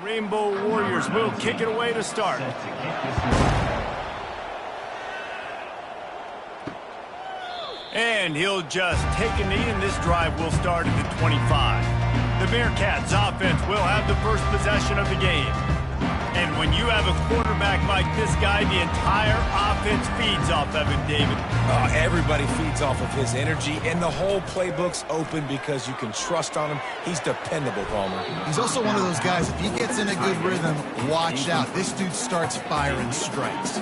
Rainbow Warriors will kick it away to start. And he'll just take a knee, and this drive will start at the 25. The Bearcats offense will have the first possession of the game. And when you have a quarterback like this guy, the entire offense feeds off of him, David. Everybody feeds off of his energy, and the whole playbook's open because you can trust on him. He's dependable, Palmer. He's also one of those guys, if he gets in a good rhythm, watch out. This dude starts firing strikes.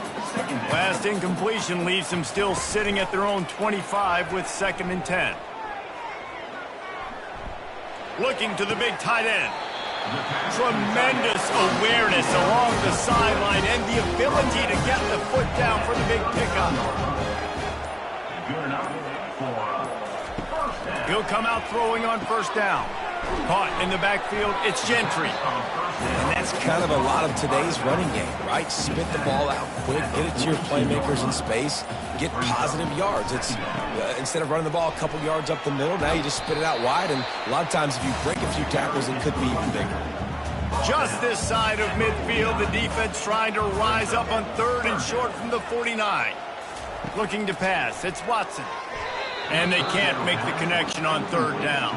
Last incompletion leaves them still sitting at their own 25 with 2nd and 10. Looking to the big tight end. Tremendous awareness along the sideline and the ability to get the foot down for the big pickup. He'll come out throwing on 1st down. Caught in the backfield, it's Gentry. And that's kind of a lot of today's running game, right? Spit the ball out quick, get it to your playmakers in space, get positive yards. It's instead of running the ball a couple yards up the middle, now you just spit it out wide, and a lot of times if you break a few tackles, it could be even bigger. Just this side of midfield, the defense trying to rise up on 3rd and short from the 49. Looking to pass, it's Watson. And they can't make the connection on 3rd down.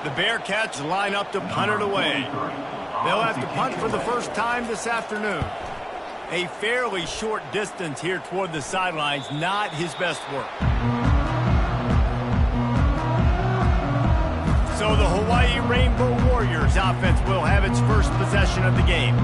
The Bearcats line up to punt it away. They'll have to punt for the first time this afternoon. A fairly short distance here toward the sidelines, not his best work. So the Hawaii Rainbow Warriors offense will have its first possession of the game.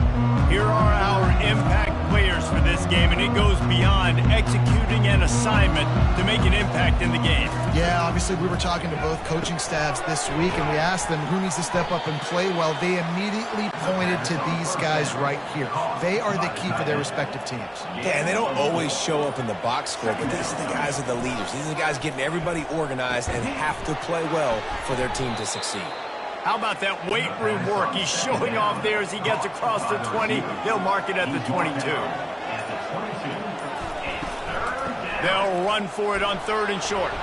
Here are our impact players for this game, and it goes beyond executing an assignment to make an impact in the game. Yeah, obviously we were talking to both coaching staffs this week, and we asked them who needs to step up and play well. They immediately pointed to these guys right here. They are the key for their respective teams. Yeah, and they don't always show up in the box score, but these are the guys that are the leaders. These are the guys getting everybody organized and have to play well for their team to succeed. How about that weight room work? He's showing off there as he gets across the 20. They'll mark it at the 22. They'll run for it on 3rd and short.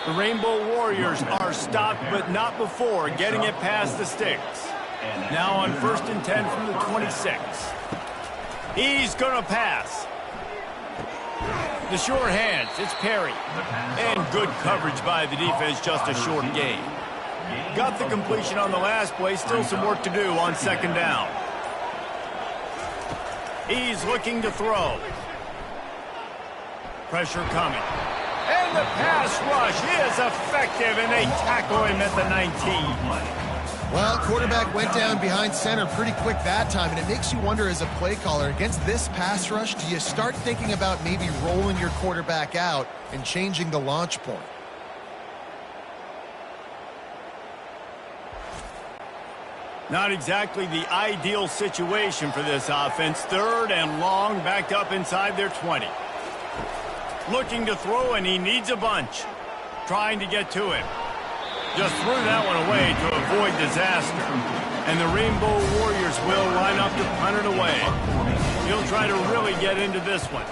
The Rainbow Warriors are stopped, but not before getting it past the sticks. Now on 1st and 10 from the 26. He's going to pass. The sure hands, it's Perry. And good coverage by the defense, just a short gain. Got the completion on the last play, still some work to do on 2nd down. He's looking to throw. Pressure coming. And the pass rush is effective, and they tackle him at the 19. Well, quarterback went down behind center pretty quick that time, and it makes you wonder as a play caller, against this pass rush, do you start thinking about maybe rolling your quarterback out and changing the launch point? Not exactly the ideal situation for this offense. 3rd and long, backed up inside their 20. Looking to throw, and he needs a bunch. Trying to get to him. Just threw that one away to avoid disaster. And the Rainbow Warriors will line up to punt it away. He'll try to really get into this one.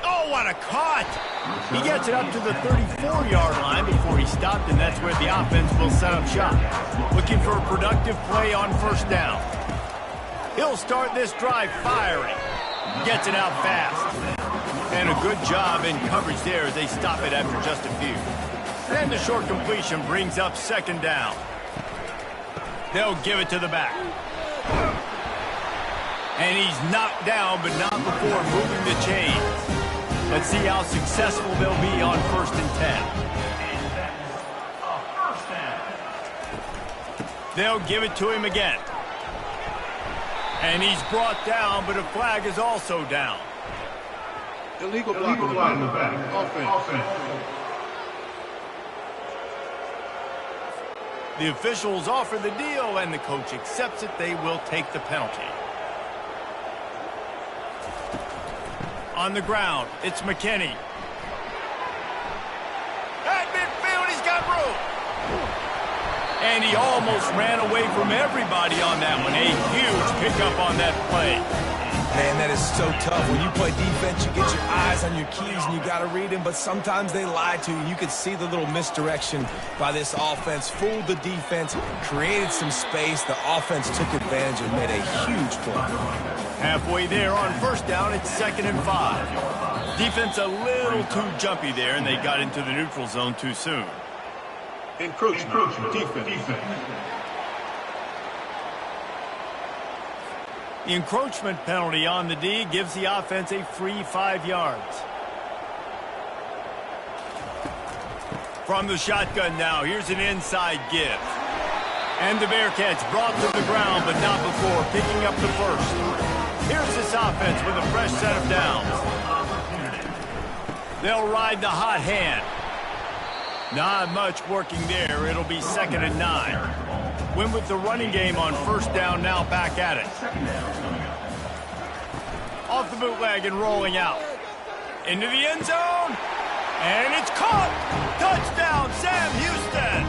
Oh, what a cut! He gets it up to the 34-yard line before he stopped, and that's where the offense will set up shop. Looking for a productive play on 1st down. He'll start this drive firing. Gets it out fast. And a good job in coverage there as they stop it after just a few. Then the short completion brings up 2nd down. They'll give it to the back. And he's knocked down, but not before moving the chains. Let's see how successful they'll be on 1st and 10. They'll give it to him again. And he's brought down, but a flag is also down. Illegal block in the back. Offense. The officials offer the deal, and the coach accepts it. They will take the penalty. On the ground, it's McKinney. At midfield, he's got room. And he almost ran away from everybody on that one. A huge pickup on that play. Man, that is so tough. When you play defense, you get your eyes on your keys and you got to read them, but sometimes they lie to you. You could see the little misdirection by this offense, fooled the defense, created some space. The offense took advantage and made a huge play. Halfway there on first down, it's 2nd and 5. Defense a little too jumpy there, and they got into the neutral zone too soon. Encroachment. Defense. The encroachment penalty on the D gives the offense a free 5 yards. From the shotgun now, here's an inside give. And the Bearcats brought to the ground, but not before picking up the first. Here's this offense with a fresh set of downs. They'll ride the hot hand. Not much working there. It'll be 2nd and 9. Win with the running game on first down, now back at it. Off the bootleg and rolling out. Into the end zone. And it's caught. Touchdown, Sam Houston.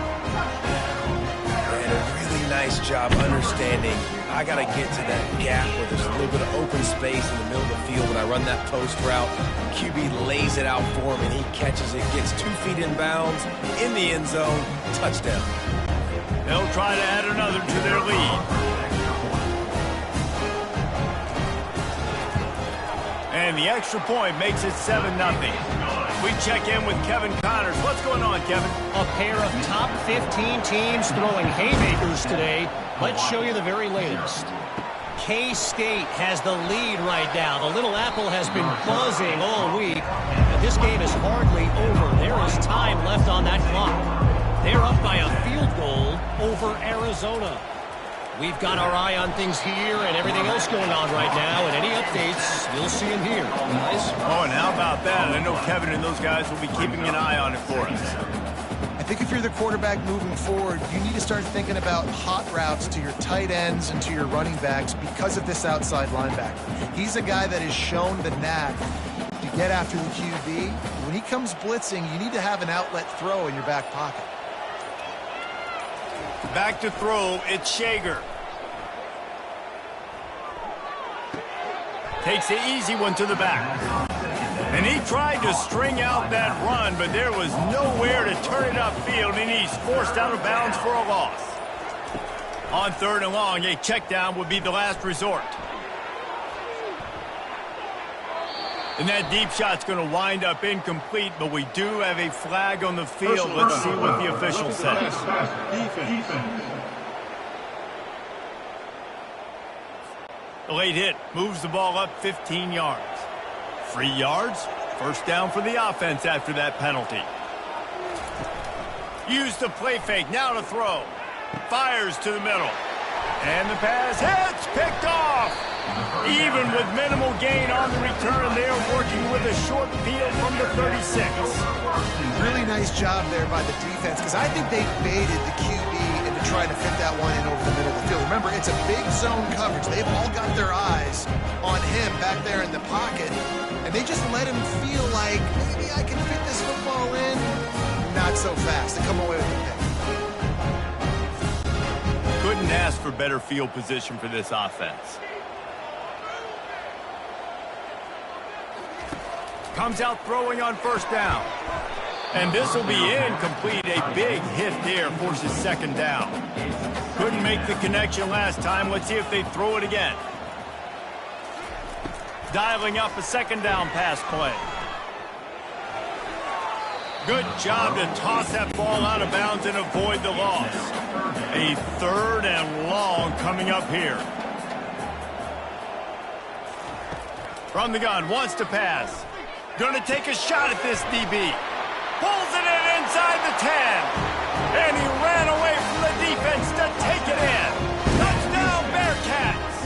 And a really nice job understanding. I got to get to that gap where there's a little bit of open space in the middle of the field when I run that post route. QB lays it out for him, and he catches it, gets 2 feet in bounds, in the end zone, touchdown. They'll try to add another to their lead. And the extra point makes it 7-0. We check in with Kevin Connors. What's going on, Kevin? A pair of top 15 teams throwing haymakers today. Let's show you the very latest. K-State has the lead right now. The Little Apple has been buzzing all week, but this game is hardly over. There is time left on that clock. They're up by a field goal over Arizona. We've got our eye on things here and everything else going on right now, and any updates, you'll see them here, guys. Oh, and how about that? I know Kevin and those guys will be keeping an eye on it for us. I think if you're the quarterback moving forward, you need to start thinking about hot routes to your tight ends and to your running backs because of this outside linebacker. He's a guy that has shown the knack to get after the QB. When he comes blitzing, you need to have an outlet throw in your back pocket. Back to throw, it's Shager. Takes the easy one to the back. And he tried to string out that run, but there was nowhere to turn it upfield, and he's forced out of bounds for a loss. On 3rd and long, a check down would be the last resort. And that deep shot's going to wind up incomplete, but we do have a flag on the field. Let's see what the official says. The late hit moves the ball up 15 yards. 3 yards, first down for the offense after that penalty. Use the play fake, now to throw. Fires to the middle. And the pass hits, picked off. Even with minimal gain on the return, they're working with a short field from the 36. Really nice job there by the defense, because I think they baited the QB into trying to fit that one in over the middle of the field. Remember, it's a big zone coverage. They've all got their eyes on him back there in the pocket, and they just let him feel like, maybe I can fit this football in. Not so fast. They come away with the pick. Couldn't ask for better field position for this offense. Comes out throwing on first down. And this will be incomplete. A big hit there forces 2nd down. Couldn't make the connection last time. Let's see if they throw it again. Dialing up a 2nd down pass play. Good job to toss that ball out of bounds and avoid the loss. A 3rd and long coming up here. From the gun, wants to pass. Going to take a shot at this DB. Pulls it in inside the 10. And he ran away from the defense to take it in. Touchdown, Bearcats.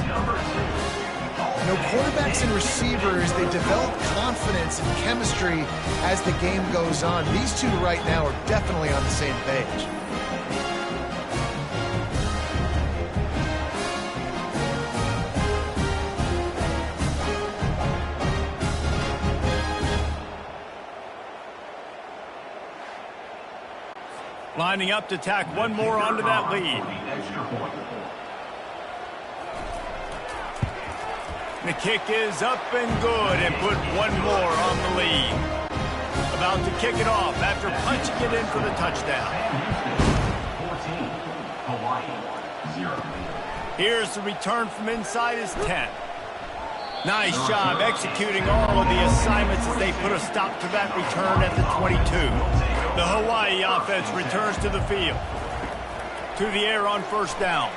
You know, quarterbacks and receivers, they develop confidence and chemistry as the game goes on. These two right now are definitely on the same page. Lining up to tack one more onto that lead. The kick is up and good and put one more on the lead. About to kick it off after punching it in for the touchdown. 14, Hawaii, 0. Here's the return from inside his 10. Nice job executing all of the assignments as they put a stop to that return at the 22. The Hawaii offense returns to the field. To the air on first down.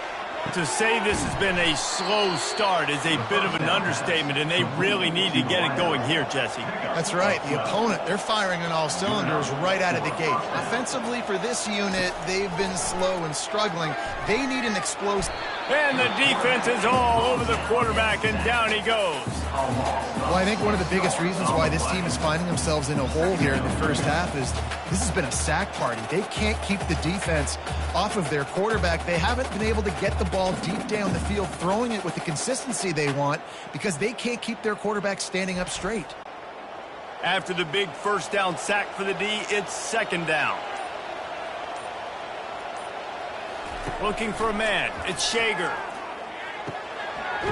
To say this has been a slow start is a bit of an understatement, and they really need to get it going here, Jesse. That's right. The opponent, they're firing on all cylinders right out of the gate. Offensively for this unit, they've been slow and struggling. They need an explosive. And the defense is all over the quarterback, and down he goes. Well, I think one of the biggest reasons why this team is finding themselves in a hole here in the first half is this has been a sack party. They can't keep the defense off of their quarterback. They haven't been able to get the ball deep down the field, throwing it with the consistency they want because they can't keep their quarterback standing up straight. After the big first down sack for the D, it's second down. Looking for a man. It's Shager.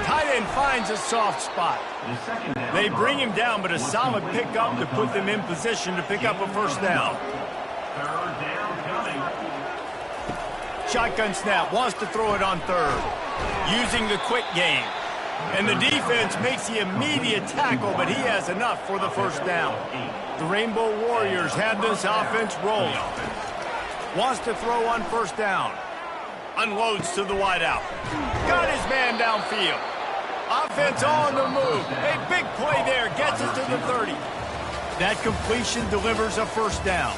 Tight end finds a soft spot. They bring him down, but a solid pickup to put them in position to pick up a first down. Shotgun snap, wants to throw it on third. Using the quick game. And the defense makes the immediate tackle, but he has enough for the first down. The Rainbow Warriors have this offense rolling. Wants to throw on first down. Unloads to the wideout. Got his man downfield. Offense on the move. A big play there. Gets it to the 30. That completion delivers a first down.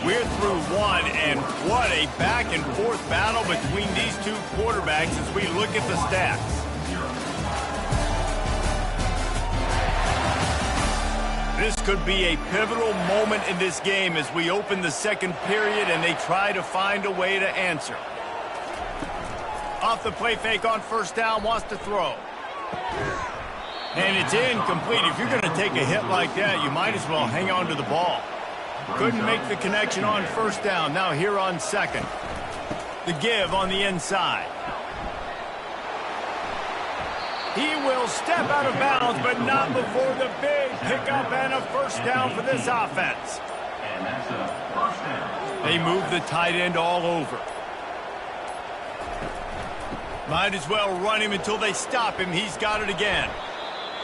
We're through one, and what a back-and-forth battle between these two quarterbacks as we look at the stats. This could be a pivotal moment in this game as we open the second period and they try to find a way to answer. Off the play fake on first down, wants to throw. And it's incomplete. If you're going to take a hit like that, you might as well hang on to the ball. Couldn't make the connection on first down. Now here on second. The give on the inside. He will step out of bounds, but not before the big pickup and a first down for this offense. And that's a first down. They move the tight end all over. Might as well run him until they stop him. He's got it again.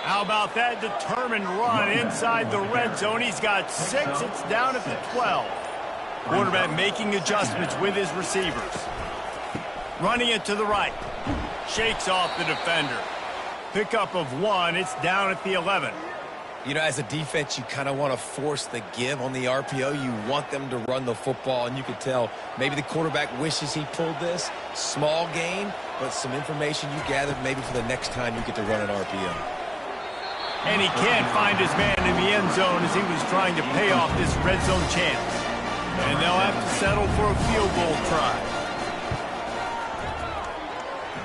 How about that determined run inside the red zone? He's got 6. It's down at the 12. Quarterback making adjustments with his receivers. Running it to the right. Shakes off the defender. Pickup of 1. It's down at the 11. You know, as a defense, you kind of want to force the give on the RPO. You want them to run the football, and you could tell maybe the quarterback wishes he pulled this. Small gain, but some information you gathered maybe for the next time you get to run an RPO. And he can't find his man in the end zone as he was trying to pay off this red zone chance. And they'll have to settle for a field goal try.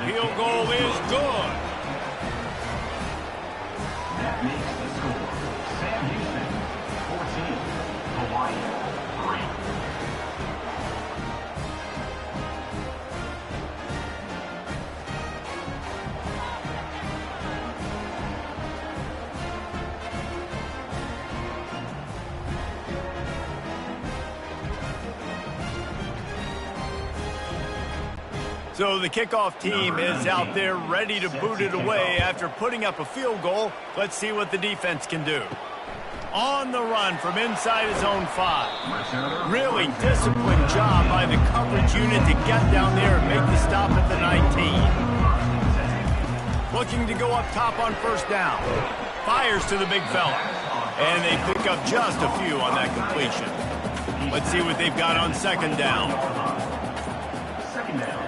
Field goal is good. That makes the score. Sam Houston, 14. Hawaii, 3. So the kickoff team is out there ready to boot it away after putting up a field goal. Let's see what the defense can do. On the run from inside his own 5. Really disciplined job by the coverage unit to get down there and make the stop at the 19. Looking to go up top on first down. Fires to the big fella. And they pick up just a few on that completion. Let's see what they've got on second down. Second down.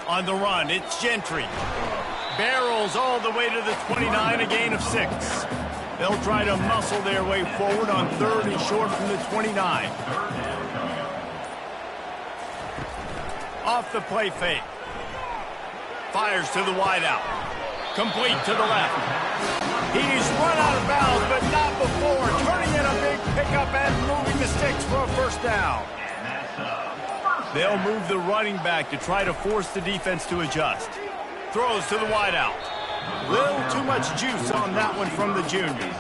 On the run, it's Gentry. Barrels all the way to the 29, a gain of 6. They'll try to muscle their way forward on third and short from the 29. Off the play fake. Fires to the wideout. Complete to the left. He's run out of bounds, but not before. Turning in a big pickup and moving the sticks for a first down. They'll move the running back to try to force the defense to adjust. Throws to the wideout. Little too much juice on that one from the junior.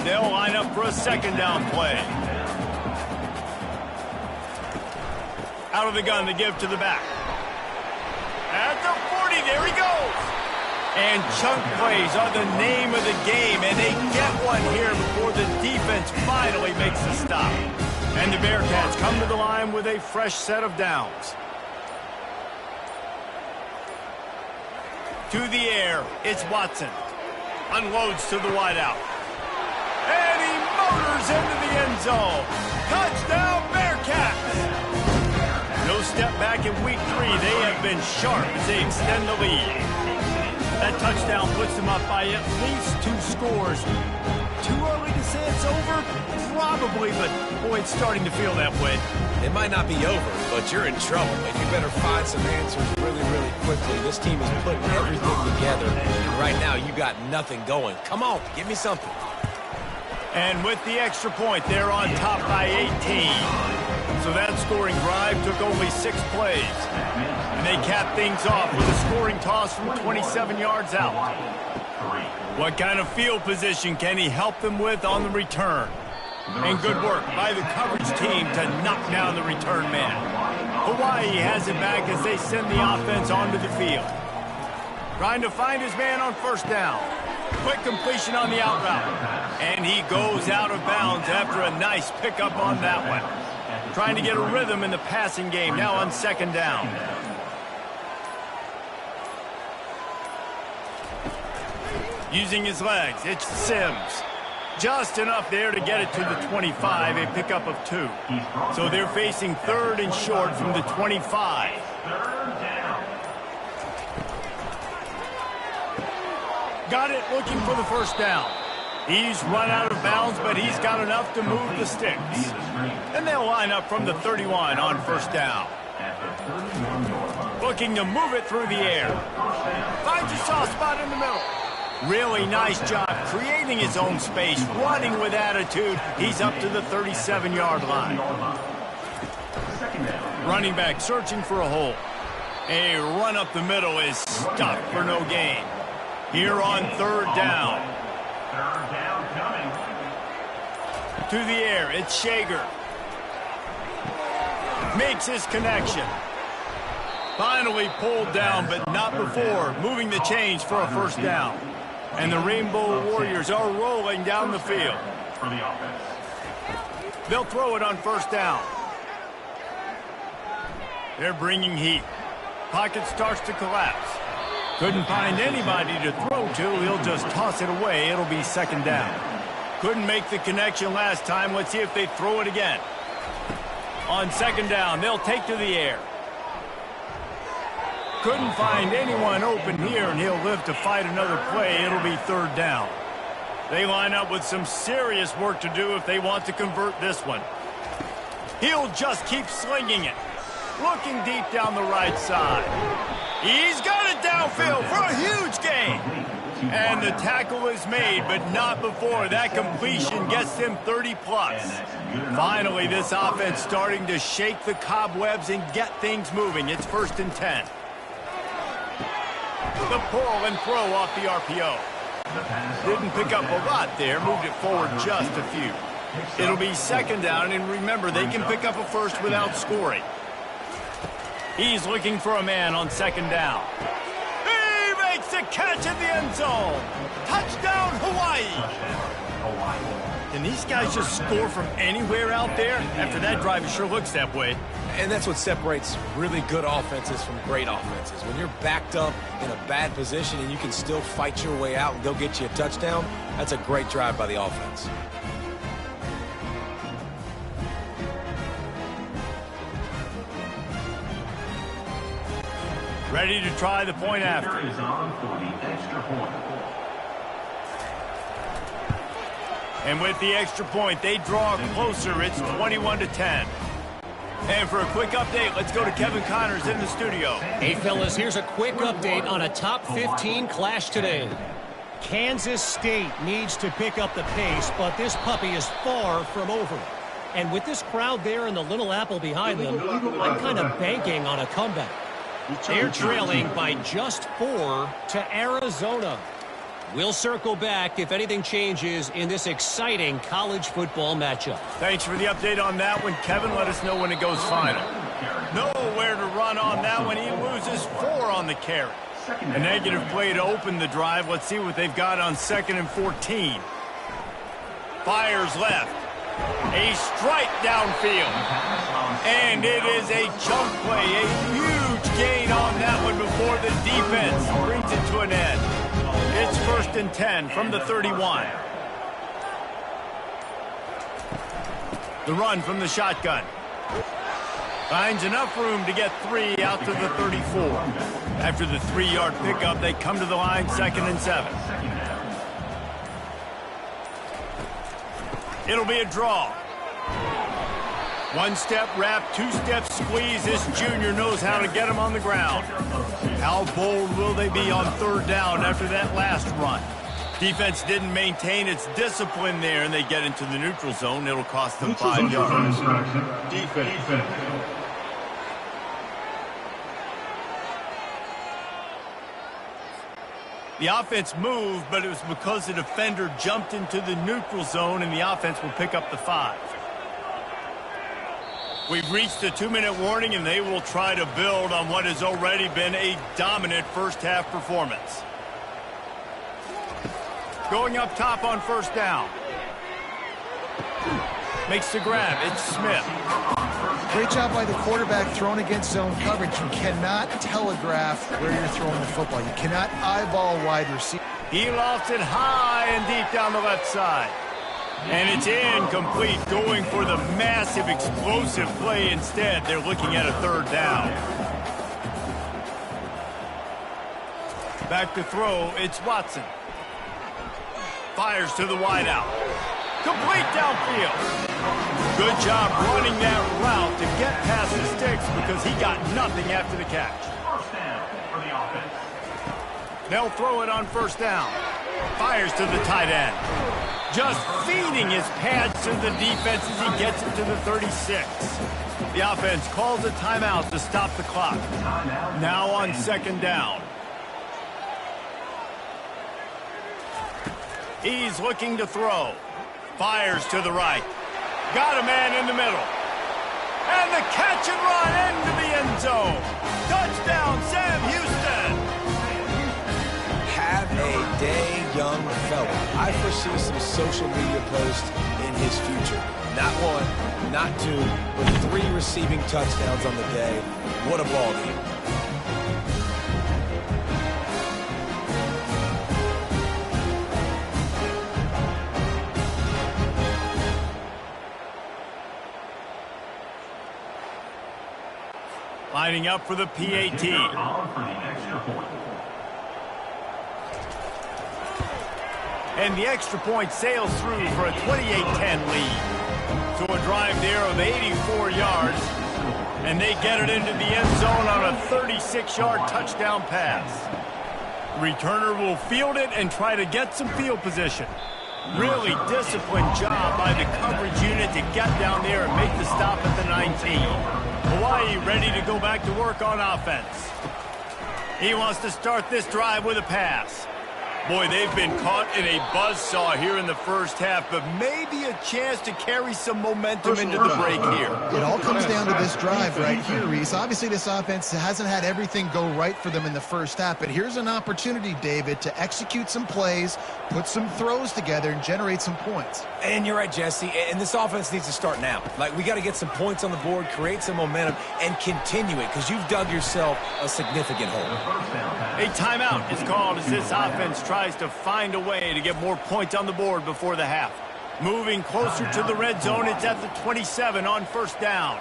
They'll line up for a second down play. Out of the gun to give to the back. At the 40, there he goes. And chunk plays are the name of the game, and they get one here before the defense finally makes the stop. And the Bearcats come to the line with a fresh set of downs. To the air, it's Watson. Unloads to the wideout. And he motors into the end zone. Touchdown, Bearcats! No step back in week 3. They have been sharp as they extend the lead. That touchdown puts them up by at least 2 scores. Too early to say it's over? Probably, but boy, it's starting to feel that way. It might not be over, but you're in trouble, and you better find some answers really, really quickly. This team is putting everything together, and right now you got nothing going. Come on, give me something. And with the extra point, they're on top by 18. So that scoring drive took only 6 plays. And they cap things off with a scoring toss from 27 yards out. What kind of field position can he help them with on the return? And good work by the coverage team to knock down the return man. Hawaii has it back as they send the offense onto the field. Trying to find his man on first down. Quick completion on the out route. And he goes out of bounds after a nice pickup on that one. Trying to get a rhythm in the passing game now on second down. Using his legs, it's Sims. Just enough there to get it to the 25, a pickup of 2. So they're facing 3rd and short from the 25. Got it looking for the first down. He's run out of bounds, but he's got enough to move the sticks. And they'll line up from the 31 on first down. Looking to move it through the air. Finds a soft spot in the middle. Really nice job creating his own space, running with attitude. He's up to the 37-yard line. Running back searching for a hole. A run up the middle is stopped for no gain. Here on third down. Third down coming. To the air, it's Shager. Makes his connection. Finally pulled down, but not before. Moving the chains for a first down. And the Rainbow Warriors are rolling down the field. For the offense. They'll throw it on first down. They're bringing heat. Pocket starts to collapse. Couldn't find anybody to throw to. He'll just toss it away. It'll be second down. Couldn't make the connection last time. Let's see if they throw it again. On second down, they'll take to the air. Couldn't find anyone open here, and he'll live to fight another play. It'll be third down. They line up with some serious work to do if they want to convert this one. He'll just keep slinging it. Looking deep down the right side. He's got it downfield for a huge gain. And the tackle is made, but not before that completion gets them 30-plus. Finally, this offense starting to shake the cobwebs and get things moving. It's 1st and 10. The pull and throw off the RPO. Didn't pick up a lot there, moved it forward just a few. It'll be second down, and remember, they can pick up a first without scoring. He's looking for a man on second down. He makes a catch in the end zone. Touchdown, Hawaii. Can these guys just score from anywhere out there? After that drive, it sure looks that way. And that's what separates really good offenses from great offenses. When you're backed up in a bad position and you can still fight your way out and go get you a touchdown, that's a great drive by the offense. Ready to try the point after. Is on for the extra point. And with the extra point, they draw closer. It's 21-10. And for a quick update, let's go to Kevin Connors in the studio. Hey, fellas, here's a quick update on a top 15 clash today. Kansas State needs to pick up the pace, but this puppy is far from over. And with this crowd there and the Little Apple behind them, I'm kind of banking on a comeback. They're trailing by just 4 to Arizona. We'll circle back if anything changes in this exciting college football matchup. Thanks for the update on that one, Kevin. Let us know when it goes final. Nowhere to run on that one. He loses 4 on the carry. A negative play to open the drive. Let's see what they've got on 2nd and 14. Fires left. A strike downfield. And it is a chunk play. A huge gain on that one before the defense brings it to an end. It's 1st and 10 from the 31. The run from the shotgun. Finds enough room to get 3 out to the 34. After the 3-yard pickup, they come to the line 2nd and 7. It'll be a draw. 1-step wrap, 2-step squeeze. This junior knows how to get him on the ground. How bold will they be on 3rd down after that last run? Defense didn't maintain its discipline there, and they get into the neutral zone. It'll cost them 5 yards. Defense. The offense moved, but it was because the defender jumped into the neutral zone, and the offense will pick up the 5. We've reached the 2-minute warning, and they will try to build on what has already been a dominant first-half performance. Going up top on 1st down. Makes the grab. It's Smith. Great job by the quarterback thrown against zone coverage. You cannot telegraph where you're throwing the football. You cannot eyeball wide receiver. He lofts it high and deep down the left side. And it's incomplete, going for the massive explosive play instead. They're looking at a 3rd down. Back to throw, it's Watson. Fires to the wideout. Complete downfield. Good job running that route to get past the sticks because he got nothing after the catch. 1st down for the offense. They'll throw it on 1st down. Fires to the tight end. Just feeding his pads to the defense as he gets it to the 36. The offense calls a timeout to stop the clock. Now on 2nd down. He's looking to throw. Fires to the right. Got a man in the middle. And the catch and run into the end zone. Touchdown, Sam Houston. Have a day, young fella. I foresee some social media posts in his future. Not 1, not 2, but 3 receiving touchdowns on the day. What a ball game. Lining up for the PAT. And the extra point sails through for a 28-10 lead. So a drive there of 84 yards. And they get it into the end zone on a 36-yard touchdown pass. Returner will field it and try to get some field position. Really disciplined job by the coverage unit to get down there and make the stop at the 19. Hawaii ready to go back to work on offense. He wants to start this drive with a pass. Boy, they've been caught in a buzzsaw here in the first half, but maybe a chance to carry some momentum into the break here. It all comes down to this drive right here, Reese. Obviously, this offense hasn't had everything go right for them in the first half, but here's an opportunity, David, to execute some plays, put some throws together, and generate some points. And you're right, Jesse, and this offense needs to start now. Like, we got to get some points on the board, create some momentum, and continue it, because you've dug yourself a significant hole. A timeout is called as this offense tries to find a way to get more points on the board before the half. Moving closer to the red zone, it's at the 27 on 1st down.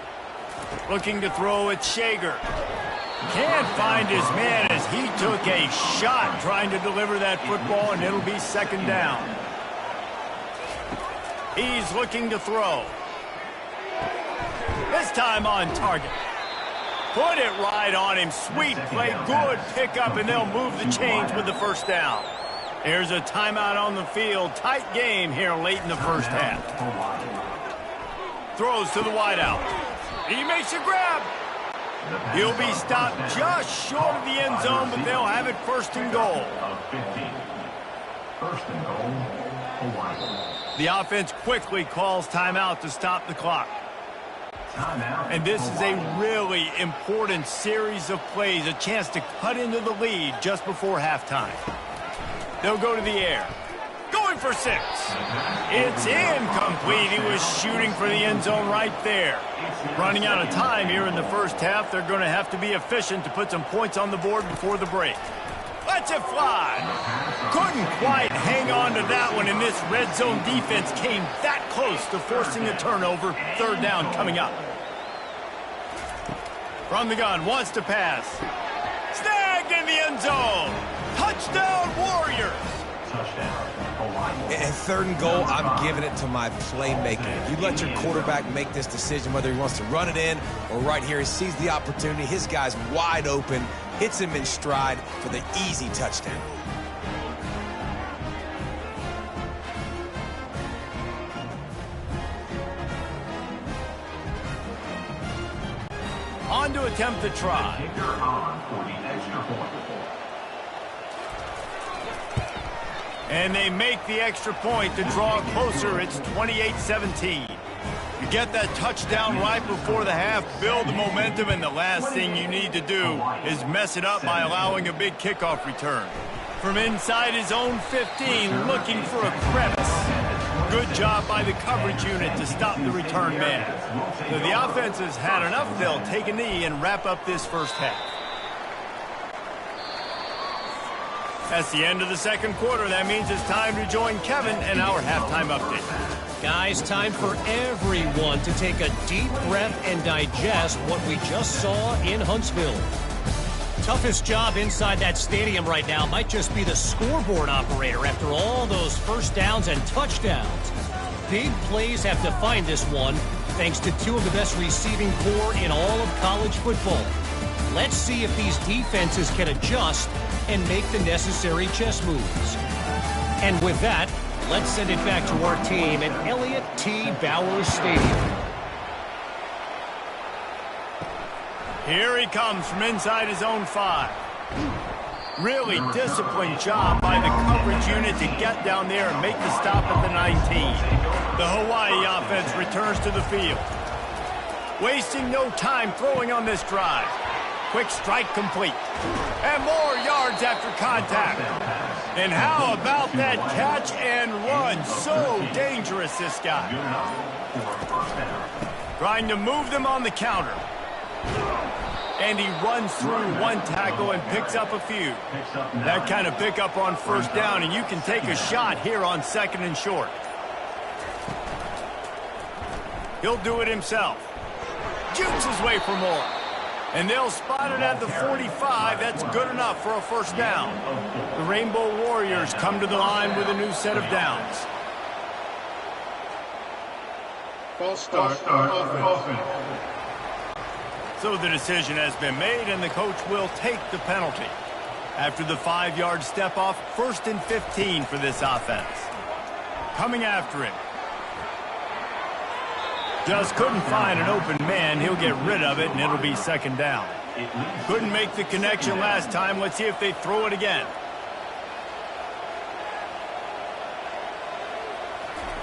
Looking to throw at Shager. Can't find his man as he took a shot trying to deliver that football, and it'll be 2nd down. He's looking to throw. This time on target. Put it right on him. Sweet play, good pickup, and they'll move the chains with the 1st down. There's a timeout on the field. Tight game here late in the first half. Throws to the wideout. He makes a grab. He'll be stopped just short of the end zone, but they'll have it first and goal. First and goal, Hawaii. The offense quickly calls timeout to stop the clock. Timeout. And this is a really important series of plays, a chance to cut into the lead just before halftime. They'll go to the air. Going for 6. It's incomplete. He was shooting for the end zone right there. Running out of time here in the first half. They're going to have to be efficient to put some points on the board before the break. Lets it fly. Couldn't quite hang on to that one, and this red zone defense came that close to forcing a turnover. Third down coming up. From the gun, wants to pass. Snagged in the end zone. Touchdown, Warriors. Touchdown, Hawaii. And third and goal, I'm giving it to my playmaker. You let your quarterback make this decision, whether he wants to run it in or right here. He sees the opportunity. His guy's wide open, hits him in stride for the easy touchdown. On to attempt the try. Kicker on for the extra point. And they make the extra point to draw it closer. It's 28-17. You get that touchdown right before the half, build the momentum, and the last thing you need to do is mess it up by allowing a big kickoff return. From inside his own 15, looking for a crevice. Good job by the coverage unit to stop the return man. So the offense has had enough. They'll take a knee and wrap up this first half. That's the end of the second quarter. That means it's time to join Kevin and our halftime update. Guys, time for everyone to take a deep breath and digest what we just saw in Huntsville. Toughest job inside that stadium right now might just be the scoreboard operator after all those first downs and touchdowns. Big plays have defined this one, thanks to two of the best receiving corps in all of college football. Let's see if these defenses can adjust and make the necessary chess moves. And with that, let's send it back to our team at Elliott T. Bowers Stadium. Here he comes from inside his own 5. Really disciplined job by the coverage unit to get down there and make the stop at the 19. The Hawaii offense returns to the field. Wasting no time throwing on this drive. Quick strike complete. And more yards after contact. And how about that catch and run? So dangerous, this guy. Trying to move them on the counter. And he runs through one tackle and picks up a few. That kind of pickup on first down, and you can take a shot here on second and short. He'll do it himself. Jukes his way for more. And they'll spot it at the 45. That's good enough for a first down. The Rainbow Warriors come to the line with a new set of downs. False start, offense. So the decision has been made, and the coach will take the penalty. After the 5-yard step off, 1st and 15 for this offense. Coming after it. Just couldn't find an open man. He'll get rid of it, and it'll be second down. Couldn't make the connection last time. Let's see if they throw it again.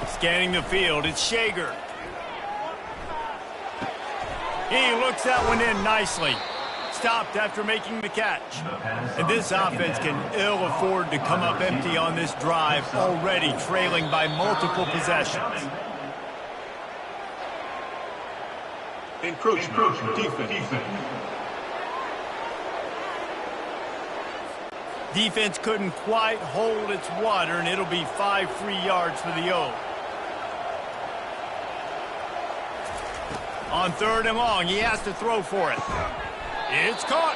Scanning the field, it's Shager. He looks that one in nicely. Stopped after making the catch. And this offense can ill afford to come up empty on this drive, already trailing by multiple possessions. Encroachment. Defense. Defense couldn't quite hold its water, and it'll be 5 free yards for the O. On 3rd and long, he has to throw for it. It's caught.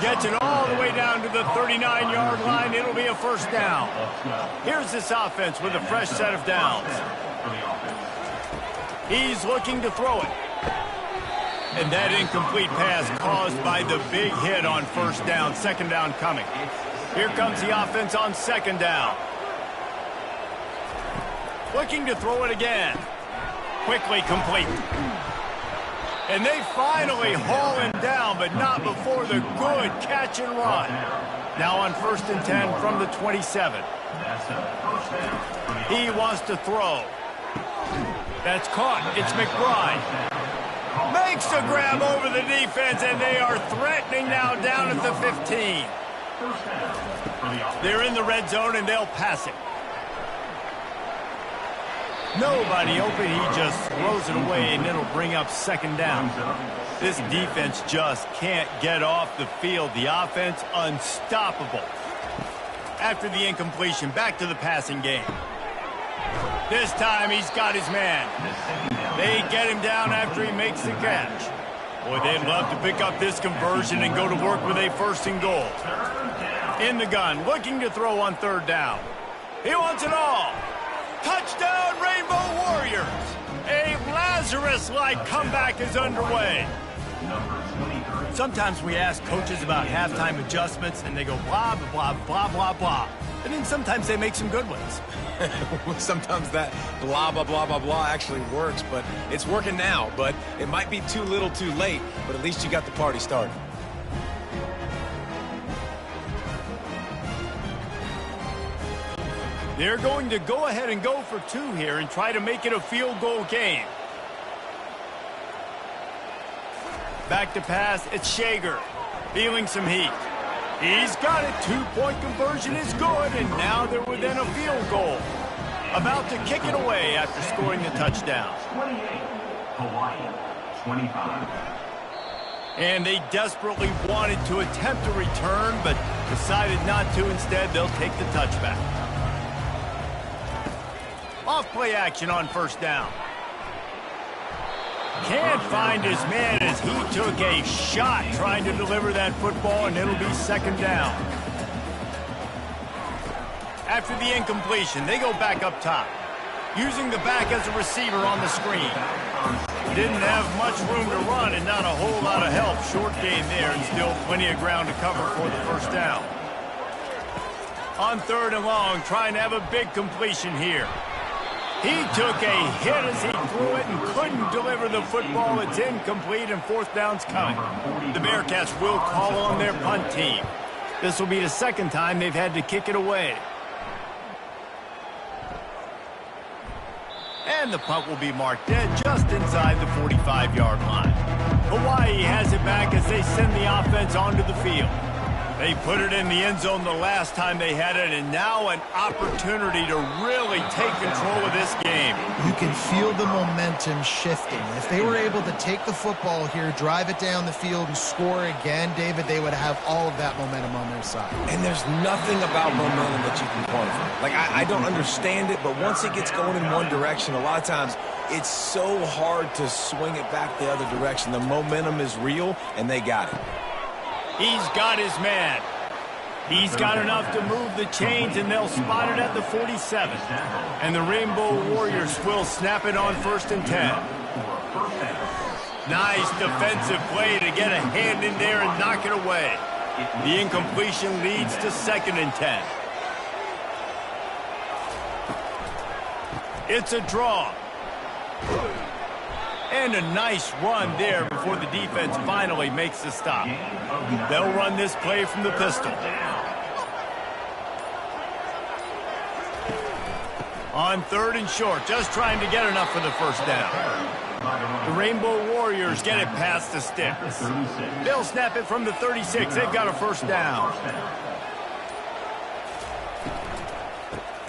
Gets it all the way down to the 39-yard line. It'll be a first down. Here's this offense with a fresh set of downs. He's looking to throw it. And that incomplete pass caused by the big hit on first down. Second down coming. Here comes the offense on second down. Looking to throw it again. Quickly complete. And they finally haul him down, but not before the good catch and run. Now on 1st and 10 from the 27. He wants to throw. That's caught. It's McBride. Makes the grab over the defense, and they are threatening now down at the 15. They're in the red zone, and they'll pass it. Nobody open. He just throws it away, and it'll bring up 2nd down. This defense just can't get off the field. The offense unstoppable. After the incompletion, back to the passing game. This time he's got his man. They get him down after he makes the catch. Boy, they'd love to pick up this conversion and go to work with a 1st and goal. In the gun, looking to throw on 3rd down. He wants it all. Touchdown, Rainbow Warriors! A Lazarus-like comeback is underway. Sometimes we ask coaches about halftime adjustments, and they go blah, blah, blah, blah, blah. And then sometimes they make some good ones. Sometimes that blah, blah, blah, blah, blah actually works, but it's working now. But it might be too little too late, but at least you got the party started. They're going to go ahead and go for 2 here and try to make it a field goal game. Back to pass, it's Shager. Feeling some heat. He's got it. 2-point conversion is good, and now they're within a field goal. About to kick it away after scoring the touchdown. 28, Hawaii, 25. And they desperately wanted to attempt a return, but decided not to. Instead, they'll take the touchback. Off-play action on 1st down. Can't find his man as he took a shot trying to deliver that football, and it'll be 2nd down. After the incompletion, they go back up top, using the back as a receiver on the screen. Didn't have much room to run and not a whole lot of help. Short gain there and still plenty of ground to cover for the 1st down. On 3rd and long, trying to have a big completion here. He took a hit as he threw it and couldn't deliver the football. It's incomplete, and 4th down's coming. The Bearcats will call on their punt team. This will be the 2nd time they've had to kick it away. And the punt will be marked dead just inside the 45-yard line. Hawaii has it back as they send the offense onto the field. They put it in the end zone the last time they had it, and now an opportunity to really take control of this game. You can feel the momentum shifting. If they were able to take the football here, drive it down the field, and score again, David, they would have all of that momentum on their side. And there's nothing about momentum that you can quantify. Like, I don't understand it, but once it gets going in one direction, a lot of times it's so hard to swing it back the other direction. The momentum is real, and they got it. He's got his man. He's got enough to move the chains, and they'll spot it at the 47. And the Rainbow Warriors will snap it on 1st and 10. Nice defensive play to get a hand in there and knock it away. The incompletion leads to 2nd and 10. It's a draw. And a nice run there before the defense finally makes the stop. They'll run this play from the pistol. On 3rd and short, just trying to get enough for the 1st down. The Rainbow Warriors get it past the sticks. They'll snap it from the 36. They've got a 1st down.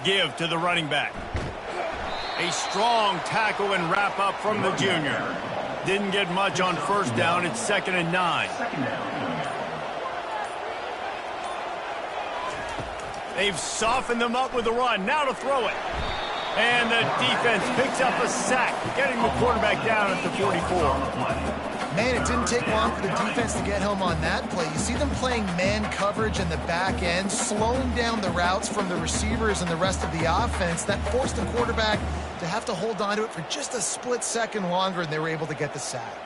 Give to the running back. A strong tackle and wrap up from the junior. Didn't get much on 1st down. It's 2nd and 9. They've softened them up with a run. Now to throw it. And the defense picks up a sack, getting the quarterback down at the 44. Man, it didn't take long for the defense to get home on that play. You see them playing man coverage in the back end, slowing down the routes from the receivers and the rest of the offense. That forced the quarterback to have to hold on to it for just a split second longer, and they were able to get the sack.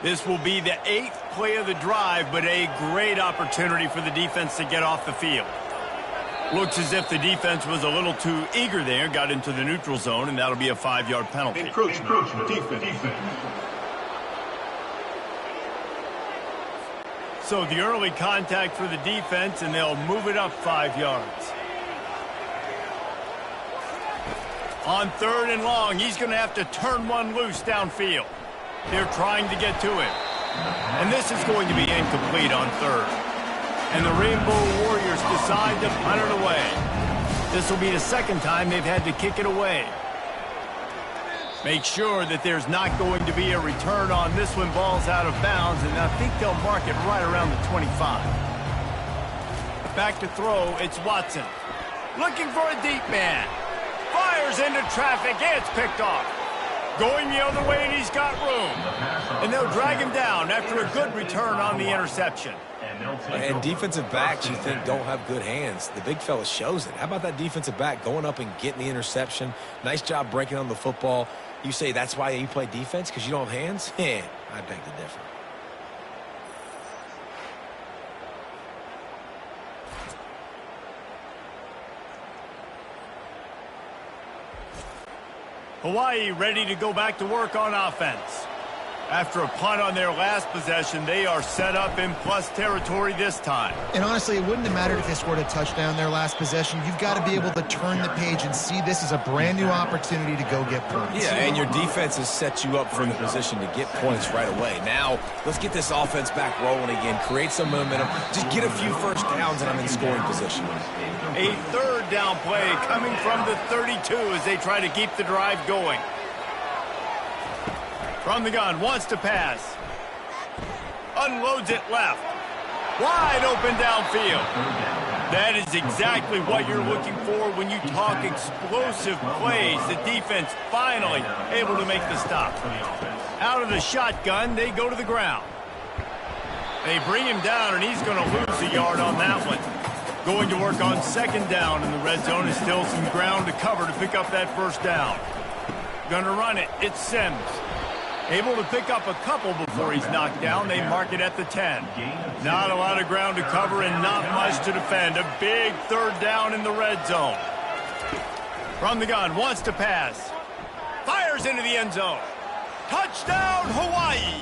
This will be the 8th play of the drive, but a great opportunity for the defense to get off the field. Looks as if the defense was a little too eager there, got into the neutral zone, and that'll be a 5-yard penalty. Encroachment, defense. So the early contact for the defense, and they'll move it up 5 yards. On 3rd and long, he's going to have to turn one loose downfield. They're trying to get to him. And this is going to be incomplete on 3rd. And the Rainbow Warriors decide to punt it away. This will be the 2nd time they've had to kick it away. Make sure that there's not going to be a return on this when ball's out of bounds, and I think they'll mark it right around the 25. Back to throw, it's Watson. Looking for a deep man. Fires into traffic, it's picked off. Going the other way, and he's got room. And they'll drag him down after a good return on the interception. And defensive backs, you think, don't have good hands. The big fella shows it. How about that defensive back going up and getting the interception? Nice job breaking on the football. You say that's why you play defense, because you don't have hands? I beg to differ. Hawaii ready to go back to work on offense. After a punt on their last possession, they are set up in plus territory this time. And honestly, it wouldn't have mattered if they scored a touchdown their last possession. You've got to be able to turn the page and see this as a brand new opportunity to go get points. Yeah, and your defense has set you up for the position to get points right away. Now, let's get this offense back rolling again, create some momentum, just get a few first downs, and I'm in scoring position. A 3rd down play coming from the 32 as they try to keep the drive going. From the gun, wants to pass. Unloads it left. Wide open downfield. That is exactly what you're looking for when you talk explosive plays. The defense finally able to make the stop. Out of the shotgun, they go to the ground. They bring him down, and he's going to lose a yard on that one. Going to work on 2nd down in the red zone. Is still some ground to cover to pick up that 1st down. Going to run it. It's Sims. Able to pick up a couple before he's knocked down. They mark it at the 10. Not a lot of ground to cover and not much to defend. A big 3rd down in the red zone. From the gun, wants to pass. Fires into the end zone. Touchdown, Hawaii!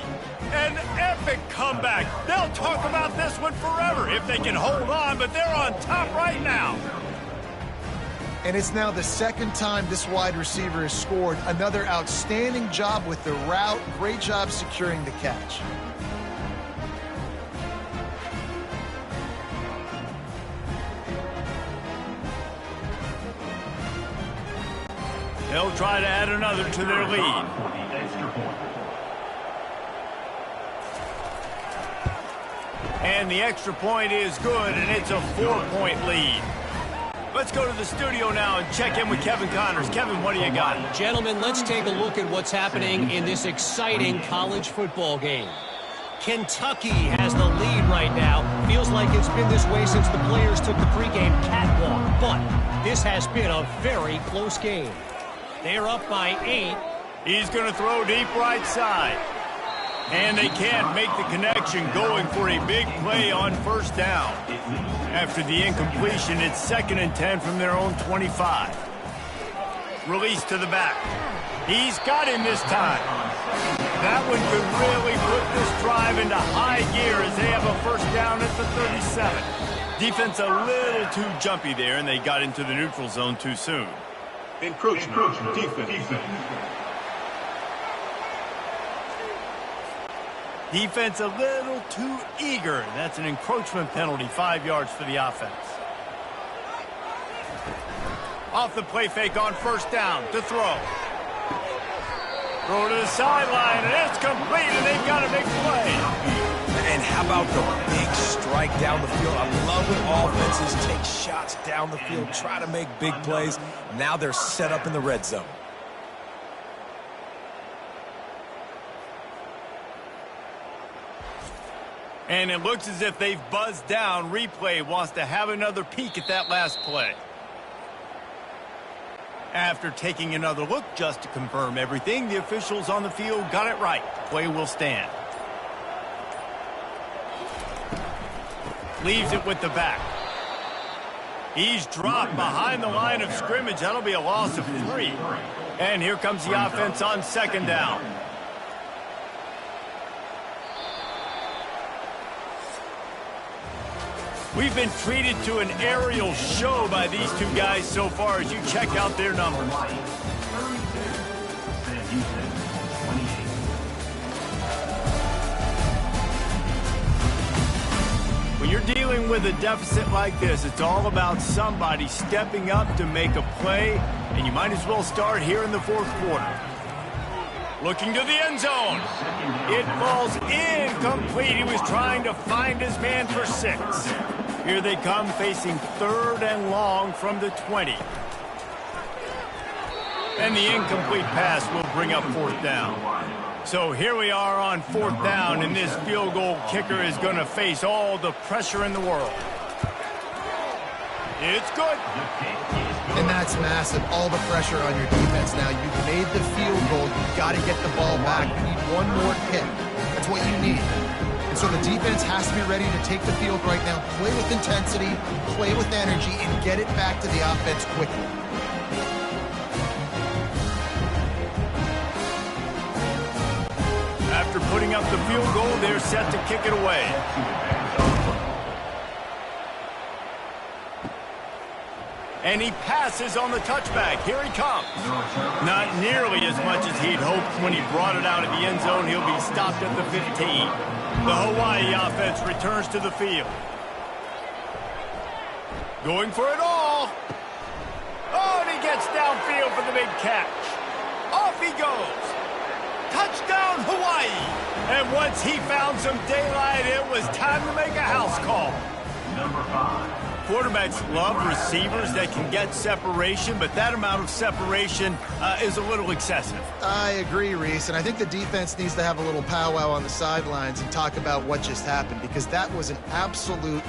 An epic comeback. They'll talk about this one forever if they can hold on, but they're on top right now. And it's now the 2nd time this wide receiver has scored. Another outstanding job with the route. Great job securing the catch. They'll try to add another to their lead. And the extra point is good, and it's a 4-point lead. Let's go to the studio now and check in with Kevin Connors. Kevin, what do you got? Gentlemen, let's take a look at what's happening in this exciting college football game. Kentucky has the lead right now. Feels like it's been this way since the players took the pregame catwalk. But this has been a very close game. They're up by 8. He's going to throw deep right side. And they can't make the connection, going for a big play on 1st down. After the incompletion, it's 2nd and 10 from their own 25. Release to the back. He's got him this time. That one could really put this drive into high gear as they have a 1st down at the 37. Defense a little too jumpy there, and they got into the neutral zone too soon. Encroachment. Defense. Defense a little too eager. That's an encroachment penalty, 5 yards for the offense. Off the play fake on 1st down to throw. Throw to the sideline, and it's complete, and they've got a big play. And how about the big strike down the field? I love when offenses take shots down the field, try to make big plays. Now they're set up in the red zone. And it looks as if they've buzzed down. Replay wants to have another peek at that last play. After taking another look just to confirm everything, the officials on the field got it right. Play will stand. Leaves it with the back. He's dropped behind the line of scrimmage. That'll be a loss of 3. And here comes the offense on 2nd down. We've been treated to an aerial show by these two guys so far as you check out their numbers. Hawaii, 36. Sam Houston, 28. When you're dealing with a deficit like this, it's all about somebody stepping up to make a play, and you might as well start here in the fourth quarter. Looking to the end zone. It falls incomplete. He was trying to find his man for 6. Here they come facing 3rd and long from the 20. And the incomplete pass will bring up 4th down. So here we are on 4th down, and this field goal kicker is going to face all the pressure in the world. It's good. And that's massive. All the pressure on your defense now. You've made the field goal. You've got to get the ball back. You need one more kick. That's what you need. And so the defense has to be ready to take the field right now, play with intensity, play with energy, and get it back to the offense quickly. After putting up the field goal, they're set to kick it away. And he passes on the touchback. Here he comes. Not nearly as much as he'd hoped when he brought it out of the end zone. He'll be stopped at the 15. The Hawaii offense returns to the field. Going for it all. Oh, and he gets downfield for the big catch. Off he goes. Touchdown, Hawaii. And once he found some daylight, it was time to make a house call. Number 5. Quarterbacks love receivers that can get separation, but that amount of separation is a little excessive. I agree, Reese, and I think the defense needs to have a little powwow on the sidelines and talk about what just happened, because that was an absolute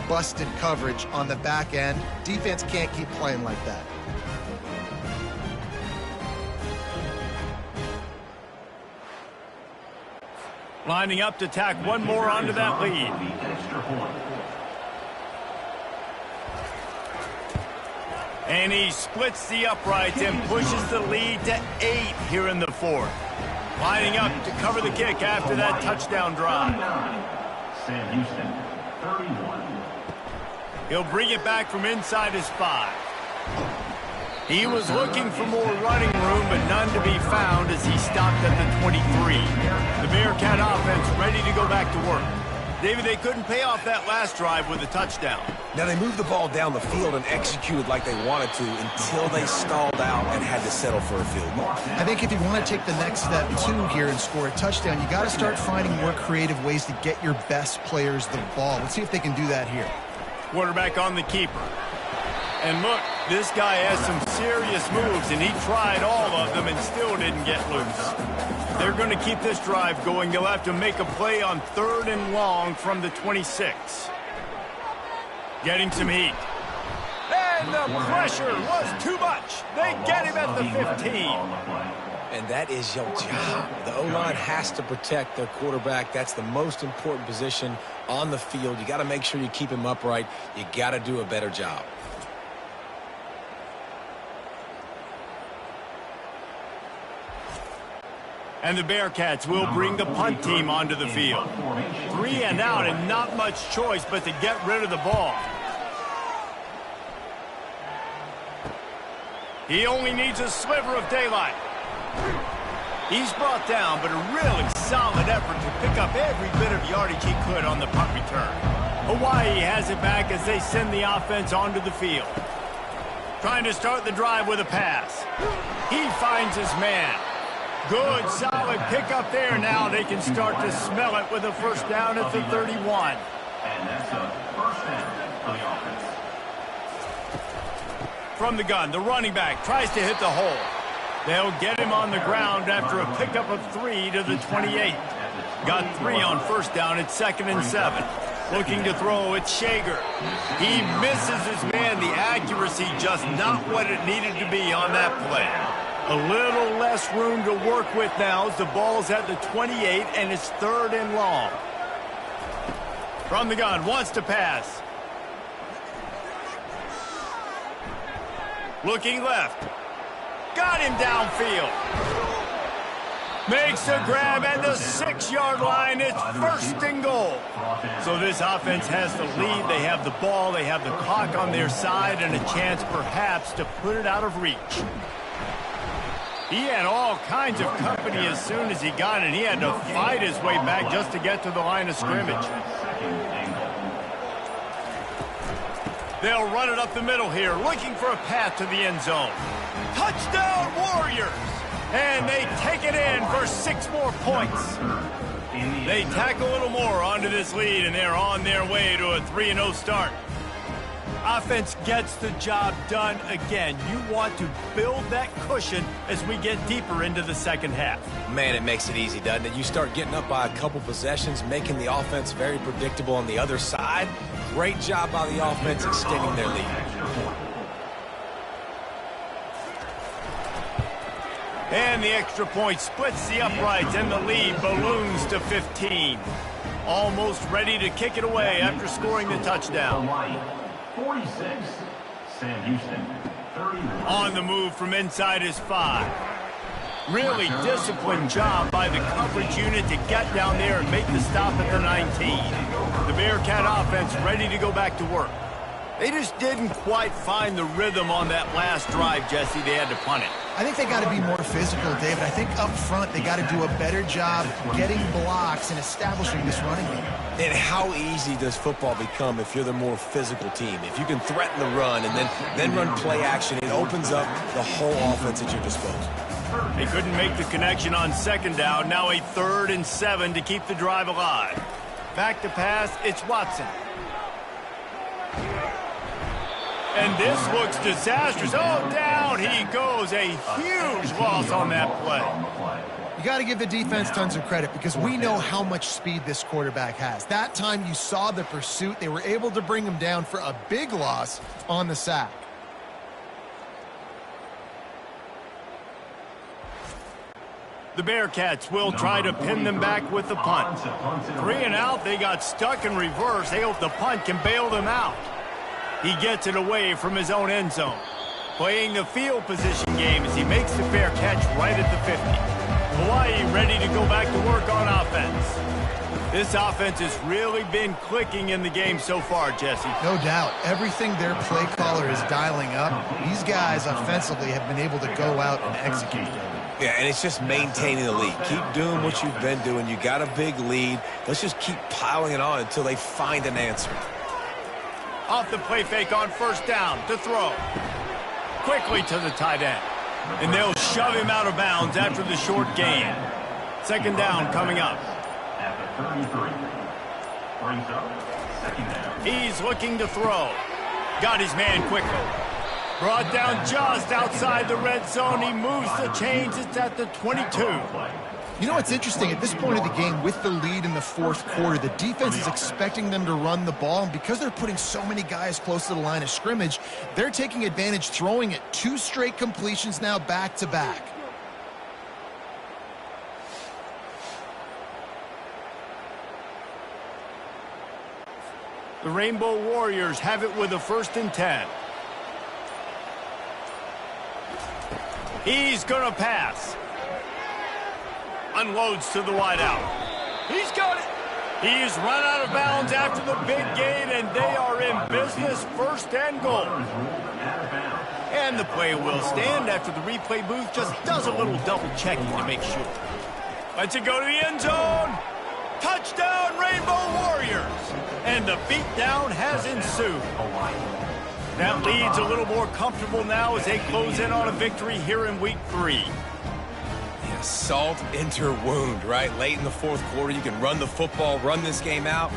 busted coverage on the back end. Defense can't keep playing like that. Lining up to tack one more onto that lead. Extra point. And he splits the uprights and pushes the lead to 8 here in the 4th. Lining up to cover the kick after that touchdown drive. Sam Houston, 31. He'll bring it back from inside his 5. He was looking for more running room, but none to be found as he stopped at the 23. The Bearcat offense ready to go back to work. David, they couldn't pay off that last drive with a touchdown. Now, they moved the ball down the field and executed like they wanted to until they stalled out and had to settle for a field goal. I think if you want to take the next step, too, here and score a touchdown, you got to start finding more creative ways to get your best players the ball. Let's see if they can do that here. Quarterback on the keeper. And look, this guy has some serious moves, and he tried all of them and still didn't get loose. They're going to keep this drive going. They'll have to make a play on 3rd and long from the 26. Getting some heat. And the pressure was too much. They get him at the 15. And that is your job. The O-line has to protect their quarterback. That's the most important position on the field. You got to make sure you keep him upright. You got to do a better job. And the Bearcats will bring the punt team onto the field. 3 and out and not much choice but to get rid of the ball. He only needs a sliver of daylight. He's brought down, but a really solid effort to pick up every bit of yardage he could on the punt return. Hawaii has it back as they send the offense onto the field. Trying to start the drive with a pass. He finds his man. Good, solid pickup there. Now they can start to smell it with a first down at the 31. And that's a first down for the offense. From the gun, the running back tries to hit the hole. They'll get him on the ground after a pickup of 3 to the 28. Got 3 on first down at 2nd and 7. Looking to throw, it's Shager. He misses his man. The accuracy just not what it needed to be on that play. A little less room to work with now as the ball's at the 28 and it's 3rd and long. From the gun, wants to pass. Looking left. Got him downfield. Makes the grab at the 6-yard line. It's first and goal. So this offense has the lead. They have the ball. They have the clock on their side and a chance perhaps to put it out of reach. He had all kinds of company as soon as he got it. He had to fight his way back just to get to the line of scrimmage. They'll run it up the middle here, looking for a path to the end zone. Touchdown, Warriors! And they take it in for 6 more points. They tack a little more onto this lead, and they're on their way to a 3-0 start. Offense gets the job done again. You want to build that cushion as we get deeper into the second half. Man, it makes it easy, doesn't it? You start getting up by a couple possessions, making the offense very predictable on the other side. Great job by the offense extending their lead. And the extra point splits the uprights, and the lead balloons to 15. Almost ready to kick it away after scoring the touchdown. 46, Sam Houston, 31. On the move from inside his 5. Really disciplined job by the coverage unit to get down there and make the stop at the 19. The Bearcat offense ready to go back to work. They just didn't quite find the rhythm on that last drive, Jesse. They had to punt it. I think they got to be more physical, David. I think up front they got to do a better job getting blocks and establishing this running game. And how easy does football become if you're the more physical team? If you can threaten the run and then run play action, it opens up the whole offense at your disposal. They couldn't make the connection on second down. Now a 3rd and 7 to keep the drive alive. Back to pass, it's Watson. And this looks disastrous. Oh, down he goes. A huge loss on that play. You got to give the defense tons of credit because we know how much speed this quarterback has. That time you saw the pursuit. They were able to bring him down for a big loss on the sack. The Bearcats will try to pin them back with the punt. 3 and out, they got stuck in reverse. They hope the punt can bail them out. He gets it away from his own end zone. Playing the field position game as he makes the fair catch right at the 50. Hawaii ready to go back to work on offense. This offense has really been clicking in the game so far, Jesse. No doubt. Everything their play caller is dialing up, these guys offensively have been able to go out and execute. Yeah, and it's just maintaining the lead. Keep doing what you've been doing. You got a big lead. Let's just keep piling it on until they find an answer. Off the play fake on first down to throw. Quickly to the tight end. And they'll shove him out of bounds after the short gain. Second down coming up. At the 33. Brings up second down. He's looking to throw. Got his man quickly. Brought down just outside the red zone. He moves the chains. It's at the 22. You know what's interesting? At this point of the game, with the lead in the 4th quarter, the defense is expecting them to run the ball. And because they're putting so many guys close to the line of scrimmage, they're taking advantage, throwing it 2 straight completions now back-to-back. The Rainbow Warriors have it with a 1st and 10. He's going to pass. Unloads to the wideout. He's got it. He's run out of bounds after the big gain, and they are in business. 1st and goal. And the play will stand after the replay booth just does a little double checking to make sure. Lets it go to the end zone. Touchdown, Rainbow Warriors. And the beatdown has ensued. That lead's a little more comfortable now as they close in on a victory here in week 3. Yeah, salt enter wound, right? Late in the 4th quarter, you can run the football, run this game out.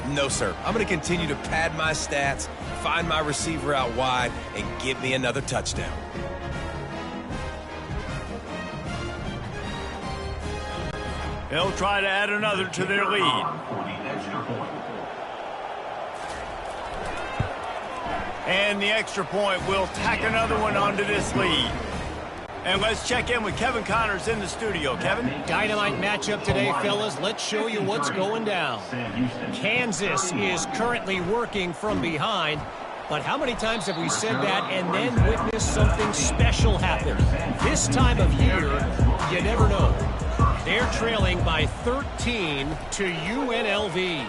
No, sir. I'm going to continue to pad my stats, find my receiver out wide, and give me another touchdown. They'll try to add another to their lead. And the extra point will tack another one onto this lead. And let's check in with Kevin Connors in the studio. Kevin? Dynamite matchup today, fellas. Let's show you what's going down. Kansas is currently working from behind. But how many times have we said that and then witnessed something special happen? This time of year, you never know. They're trailing by 13 to UNLV.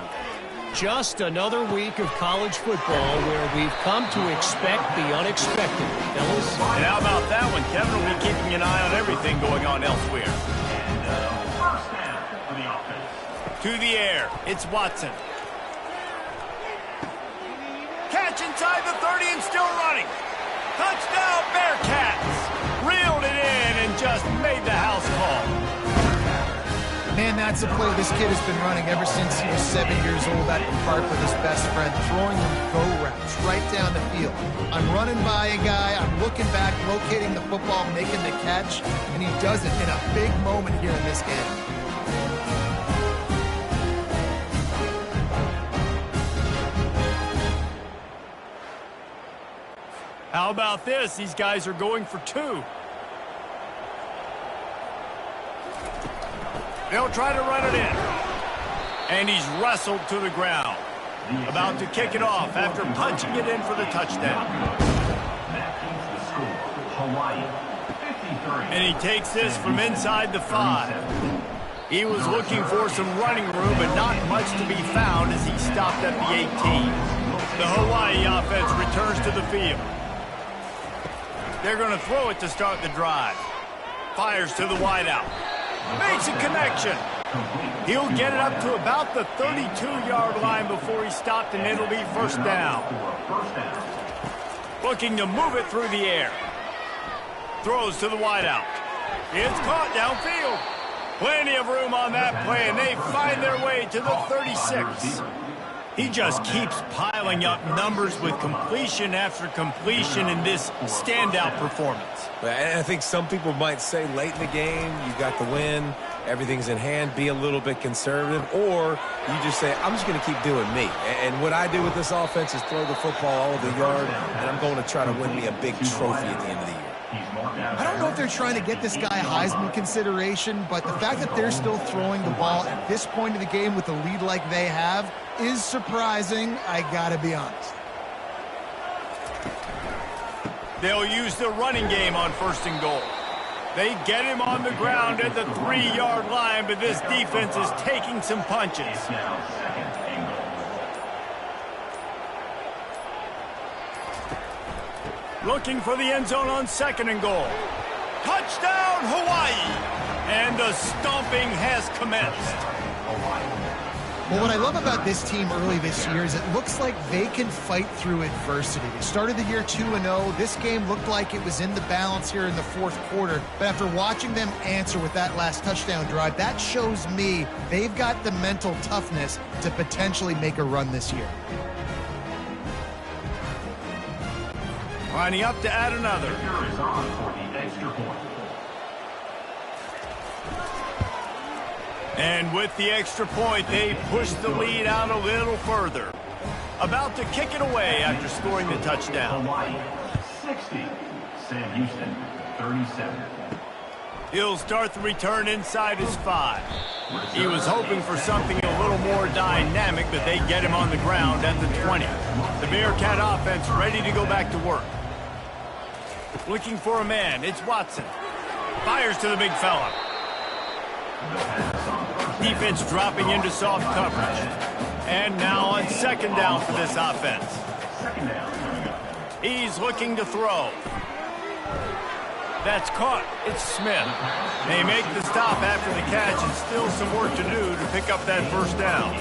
Just another week of college football where we've come to expect the unexpected, fellas. And how about that one? Kevin will be keeping an eye on everything going on elsewhere. First down for the offense. To the air, it's Watson. Catch inside the 30 and still running. Touchdown, Bearcats! Reeled it in and just made the house call. Man, that's a play this kid has been running ever since he was 7 years old at the park with his best friend, throwing them go routes right down the field. I'm running by a guy, I'm looking back, locating the football, making the catch, and he does it in a big moment here in this game. How about this? These guys are going for two. They'll try to run it in. And he's wrestled to the ground. About to kick it off after punching it in for the touchdown. That keeps the score. Hawaii, 53. And he takes this from inside the 5. He was looking for some running room, but not much to be found as he stopped at the 18. The Hawaii offense returns to the field. They're going to throw it to start the drive. Fires to the wideout. Makes a connection. He'll get it up to about the 32-yard line before he stopped, and it'll be first down. Looking to move it through the air. Throws to the wideout. It's caught downfield. Plenty of room on that play, and they find their way to the 36. He just keeps piling up numbers with completion after completion in this standout performance. And I think some people might say late in the game, you got the win, everything's in hand, be a little bit conservative, or you just say, I'm just going to keep doing me. And what I do with this offense is throw the football all over the yard, and I'm going to try to win me a big trophy at the end of the year. I don't know if they're trying to get this guy Heisman consideration, but the fact that they're still throwing the ball at this point of the game with a lead like they have is surprising, I gotta be honest. They'll use the running game on first and goal. They get him on the ground at the 3-yard line, but this defense is taking some punches. Now second and goal. Looking for the end zone on second and goal. Touchdown, Hawaii! And the stomping has commenced. Well, what I love about this team early this year is it looks like they can fight through adversity. They started the year 2-0. This game looked like it was in the balance here in the fourth quarter. But after watching them answer with that last touchdown drive, that shows me they've got the mental toughness to potentially make a run this year. Lining up to add another. Kicker is on for the extra point. And with the extra point, they push the lead out a little further. About to kick it away after scoring the touchdown. Hawaii, 60. Sam Houston, 37. He'll start the return inside his 5. He was hoping for something a little more dynamic, but they get him on the ground at the 20. The Bearcat offense ready to go back to work. Looking for a man, it's Watson. Fires to the big fella. Defense dropping into soft coverage. And now on second down for this offense. Second down. He's looking to throw. That's caught. It's Smith. They make the stop after the catch, and still some work to do to pick up that first down.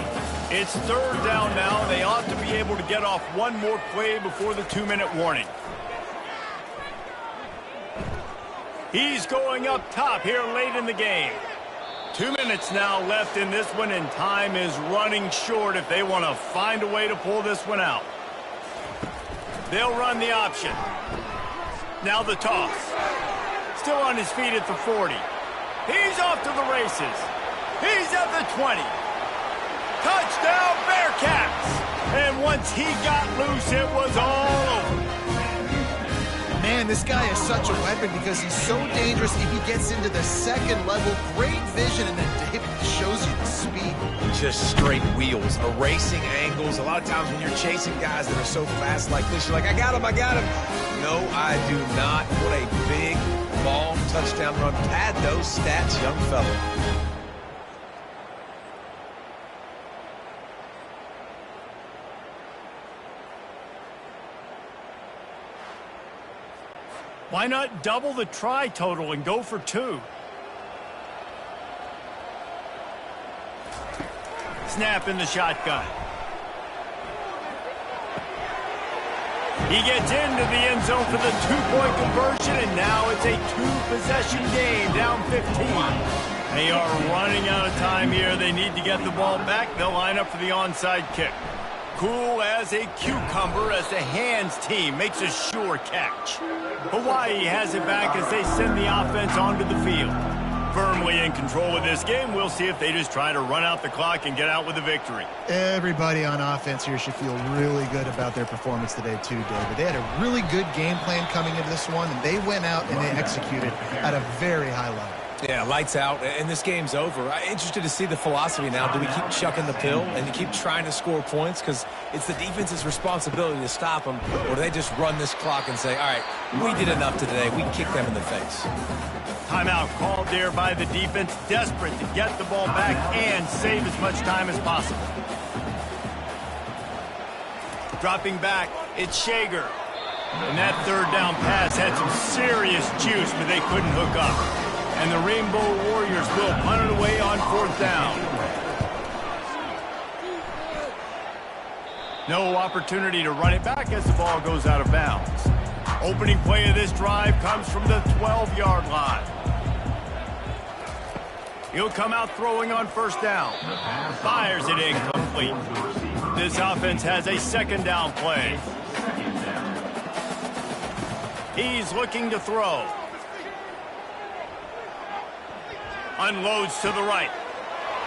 It's third down now. They ought to be able to get off one more play before the 2-minute warning. He's going up top here late in the game. 2 minutes now left in this one, and time is running short if they want to find a way to pull this one out. They'll run the option. Now the toss. Still on his feet at the 40. He's off to the races. He's at the 20. Touchdown, Bearcats! And once he got loose, it was all over. Man, this guy is such a weapon because he's so dangerous if he gets into the second level. Great vision, and then David shows you the speed. Just straight wheels, erasing angles. A lot of times when you're chasing guys that are so fast like this, you're like, I got him. No, I do not. What a big Long touchdown run. Pad those stats, young fella. Why not double the try total and go for 2? Snap in the shotgun. He gets into the end zone for the 2-point conversion, and now it's a 2-possession game, down 15. They are running out of time here. They need to get the ball back. They'll line up for the onside kick. Cool as a cucumber as the hands team makes a sure catch. Hawaii has it back as they send the offense onto the field. Firmly in control of this game. We'll see if they just try to run out the clock and get out with a victory. Everybody on offense here should feel really good about their performance today too, David. They had a really good game plan coming into this one, and they went out and they executed at a very high level. Yeah, lights out, and this game's over. I'm interested to see the philosophy now. Do we keep chucking the pill and keep trying to score points? Because it's the defense's responsibility to stop them, or do they just run this clock and say, all right, we did enough today. We kicked them in the face. Timeout called there by the defense, desperate to get the ball back and save as much time as possible. Dropping back, it's Shager. And that third down pass had some serious juice, but they couldn't hook up. And the Rainbow Warriors will punt it away on 4th down. No opportunity to run it back as the ball goes out of bounds. Opening play of this drive comes from the 12-yard line. He'll come out throwing on 1st down. Fires it incomplete. This offense has a 2nd down play. He's looking to throw. Unloads to the right.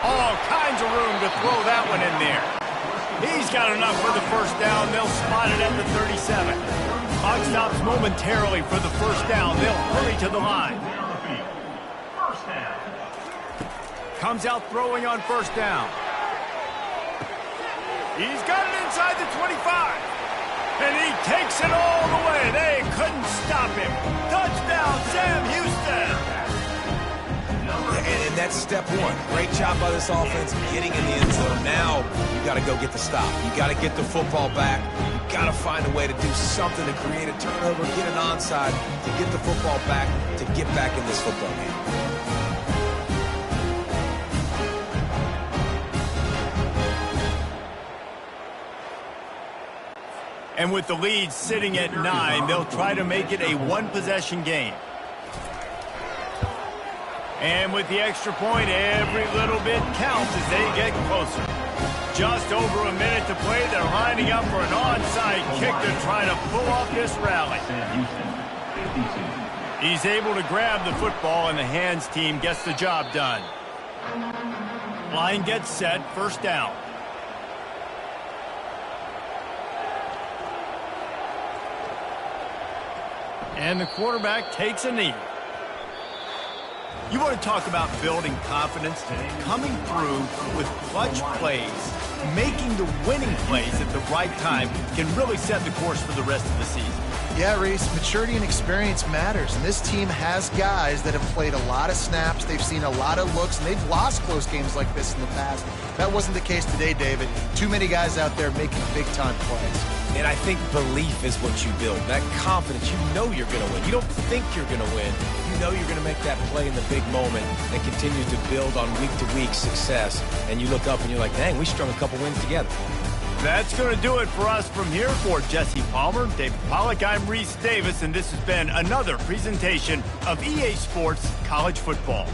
All kinds of room to throw that one in there. He's got enough for the 1st down. They'll spot it at the 37. Clock stops momentarily for the 1st down. They'll hurry to the line. Comes out throwing on 1st down. He's got it inside the 25. And he takes it all the way. They couldn't stop him. Touchdown, Sam Houston. And that's step one. Great job by this offense getting in the end zone. Now you got to go get the stop. You got to get the football back. You got to find a way to do something to create a turnover, get an onside, to get the football back, to get back in this football game. And with the lead sitting at 9, they'll try to make it a 1-possession game. And with the extra point, every little bit counts as they get closer. Just over a minute to play. They're lining up for an onside kick to try to pull off this rally. He's able to grab the football, and the hands team gets the job done. Line gets set, 1st down. And the quarterback takes a knee. You want to talk about building confidence? Coming through with clutch plays, making the winning plays at the right time can really set the course for the rest of the season. Yeah, Reese, maturity and experience matters, and this team has guys that have played a lot of snaps, they've seen a lot of looks, and they've lost close games like this in the past. That wasn't the case today, David. Too many guys out there making big-time plays. And I think belief is what you build. That confidence, you know you're going to win. You don't think you're going to win. You know you're going to make that play in the big moment and continue to build on week-to-week success. And you look up and you're like, dang, we strung a couple wins together. That's going to do it for us from here. For Jesse Palmer, David Pollack, I'm Reese Davis, and this has been another presentation of EA Sports College Football.